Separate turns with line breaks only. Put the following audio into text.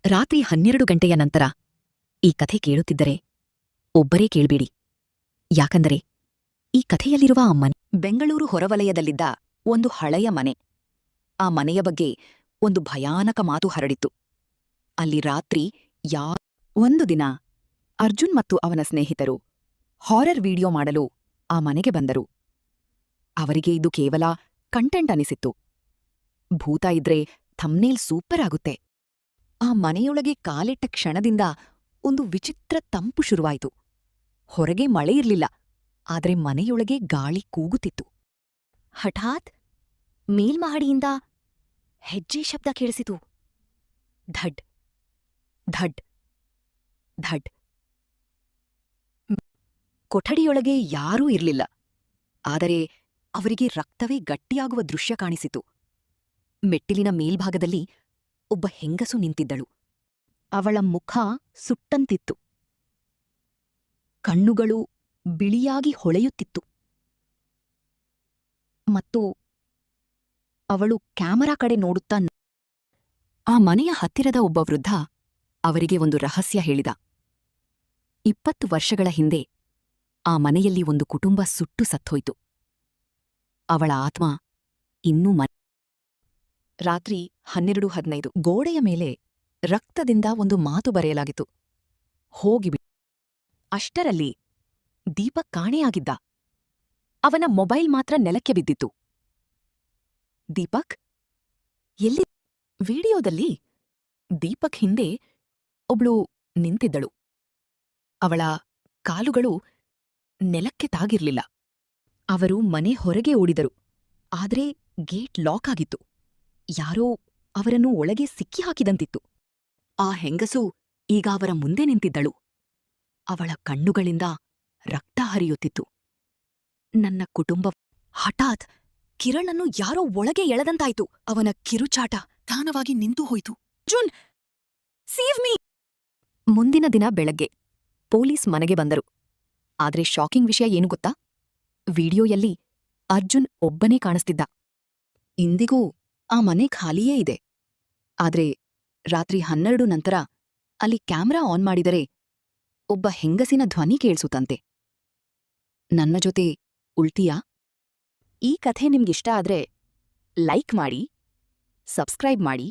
ರಾತ್ರಿ 12 ಗಂಟೆಯ ನಂತರ ಈ ಕಥೆ ಕೇಳುತ್ತಿದ್ದರೆ ಒಬ್ಬರೇ ಕೇಳ್ಬೇಡಿ. ಯಾಕಂದರೆ ಈ ಕಥೆಯಲ್ಲಿರುವ ಆ ಮನೆ ಬೆಂಗಳೂರು ಹೊರವಲಯದಲ್ಲಿದ್ದ ಒಂದು ಹಳೆಯ ಮನೆ. ಆ ಮನೆಯ ಬಗ್ಗೆ ಒಂದು ಭಯಾನಕ ಮಾತು ಹರಡಿತ್ತು. ಅಲ್ಲಿ ರಾತ್ರಿ ಒಂದು ದಿನ ಅರ್ಜುನ್ ಮತ್ತು ಅವನ ಸ್ನೇಹಿತರು ಹಾರರ್ ವಿಡಿಯೋ ಮಾಡಲು ಆ ಮನೆಗೆ ಬಂದರು. ಅವರಿಗೆ ಇದು ಕೇವಲ ಕಂಟೆಂಟ್ ಅನಿಸಿತ್ತು. ಭೂತ ಇದ್ರೆ ಥಂಬ್ನೇಲ್ ಸೂಪರ್ ಆಗುತ್ತೆ. ಆ ಮನೆಯೊಳಗೆ ಕಾಲಿಟ್ಟ ಕ್ಷಣದಿಂದ ಒಂದು ವಿಚಿತ್ರ ತಂಪು ಶುರುವಾಯಿತು. ಹೊರಗೆ ಮಳೆ ಇರ್ಲಿಲ್ಲ, ಆದ್ರೆ ಮನೆಯೊಳಗೆ ಗಾಳಿ ಕೂಗುತ್ತಿತ್ತು. ಹಠಾತ್ ಮೇಲ್ಮಹಡಿಯಿಂದ ಹೆಜ್ಜೆ ಶಬ್ದ ಕೇಳಿಸಿತು. ಧಡ್ ಧಡ್ ಧಡ್. ಕೊಠಡಿಯೊಳಗೆ ಯಾರೂ ಇರ್ಲಿಲ್ಲ, ಆದರೆ ಅವರಿಗೆ ರಕ್ತವೇ ಗಟ್ಟಿಯಾಗುವ ದೃಶ್ಯ ಕಾಣಿಸಿತು. ಮೆಟ್ಟಿಲಿನ ಮೇಲ್ಭಾಗದಲ್ಲಿ ಒಬ್ಬ ಹೆಂಗಸು ನಿಂತಿದ್ದಳು. ಅವಳ ಮುಖ ಸುಟ್ಟಂತಿತ್ತು. ಕಣ್ಣುಗಳು ಬಿಳಿಯಾಗಿ ಹೊಳೆಯುತ್ತಿತ್ತು. ಮತ್ತು ಅವಳು ಕ್ಯಾಮರಾ ಕಡೆ ನೋಡುತ್ತಾ ಆ ಮನೆಯ ಹತ್ತಿರದ ಒಬ್ಬ ವೃದ್ಧ ಅವರಿಗೆ ಒಂದು ರಹಸ್ಯ ಹೇಳಿದ. 20 ವರ್ಷಗಳ ಹಿಂದೆ ಆ ಮನೆಯಲ್ಲಿ ಒಂದು ಕುಟುಂಬ ಸುಟ್ಟು ಸತ್ತೋಯ್ತು. ಅವಳ ಆತ್ಮ ಇನ್ನೂ ರಾತ್ರಿ 12:15 ಗೋಡೆಯ ಮೇಲೆ ರಕ್ತದಿಂದ ಒಂದು ಮಾತು ಬರೆಯಲಾಗಿತ್ತು. ಹೋಗಿಬಿಡಿ. ಅಷ್ಟರಲ್ಲಿ ದೀಪಕ್ ಕಾಣೆಯಾಗಿದ್ದ. ಅವನ ಮೊಬೈಲ್ ಮಾತ್ರ ನೆಲಕ್ಕೆ ಬಿದ್ದಿತ್ತು. ದೀಪಕ್ ಎಲ್ಲಿ? ವಿಡಿಯೋದಲ್ಲಿ ದೀಪಕ್ ಹಿಂದೆ ಒಬ್ಳು ನಿಂತಿದ್ದಳು. ಅವಳ ಕಾಲುಗಳು ನೆಲಕ್ಕೆ ತಾಗಿರ್ಲಿಲ್ಲ. ಅವರು ಮನೆ ಹೊರಗೆ ಓಡಿದರು, ಆದ್ರೆ ಗೇಟ್ ಲಾಕ್ ಆಗಿತ್ತು. ಯಾರೋ ಅವರನ್ನು ಒಳಗೆ ಸಿಕ್ಕಿಹಾಕಿದಂತಿತ್ತು. ಆ ಹೆಂಗಸು ಈಗ ಅವರ ಮುಂದೆ ನಿಂತಿದ್ದಳು. ಅವಳ ಕಣ್ಣುಗಳಿಂದ ರಕ್ತ ಹರಿಯುತ್ತಿತ್ತು. ನನ್ನ ಕುಟುಂಬ. ಹಠಾತ್ ಕಿರಣನ್ನು ಯಾರೋ ಒಳಗೆ ಎಳೆದಂತಾಯ್ತು. ಅವನ ಕಿರುಚಾಟ ತಾನವಾಗಿ ನಿಂತು ಹೋಯಿತು. June, save me! ಮುಂದಿನ ದಿನ ಬೆಳಗ್ಗೆ ಪೊಲೀಸ್ ಮನೆಗೆ ಬಂದರು. ಆದ್ರೆ ಶಾಕಿಂಗ್ ವಿಷಯ ಏನು ಗೊತ್ತಾ? ವಿಡಿಯೋಯಲ್ಲಿ ಅರ್ಜುನ್ ಒಬ್ಬನೇ ಕಾಣಿಸ್ತಿದ್ದ. ಇಂದಿಗೂ ಆ ಮನೆ ಖಾಲಿಯೇ ಇದೆ. ಆದ್ರೆ ರಾತ್ರಿ 12 ನಂತರ ಅಲ್ಲಿ ಕ್ಯಾಮ್ರಾ ಆನ್ ಮಾಡಿದರೆ ಒಬ್ಬ ಹೆಂಗಸಿನ ಧ್ವನಿ ಕೇಳಿಸುತ್ತಂತೆ. ನನ್ನ ಜೊತೆ ಉಳ್ತೀಯಾ? ಈ ಕಥೆ ನಿಮ್ಗಿಷ್ಟ ಆದ್ರೆ ಲೈಕ್ ಮಾಡಿ, ಸಬ್ಸ್ಕ್ರೈಬ್ ಮಾಡಿ.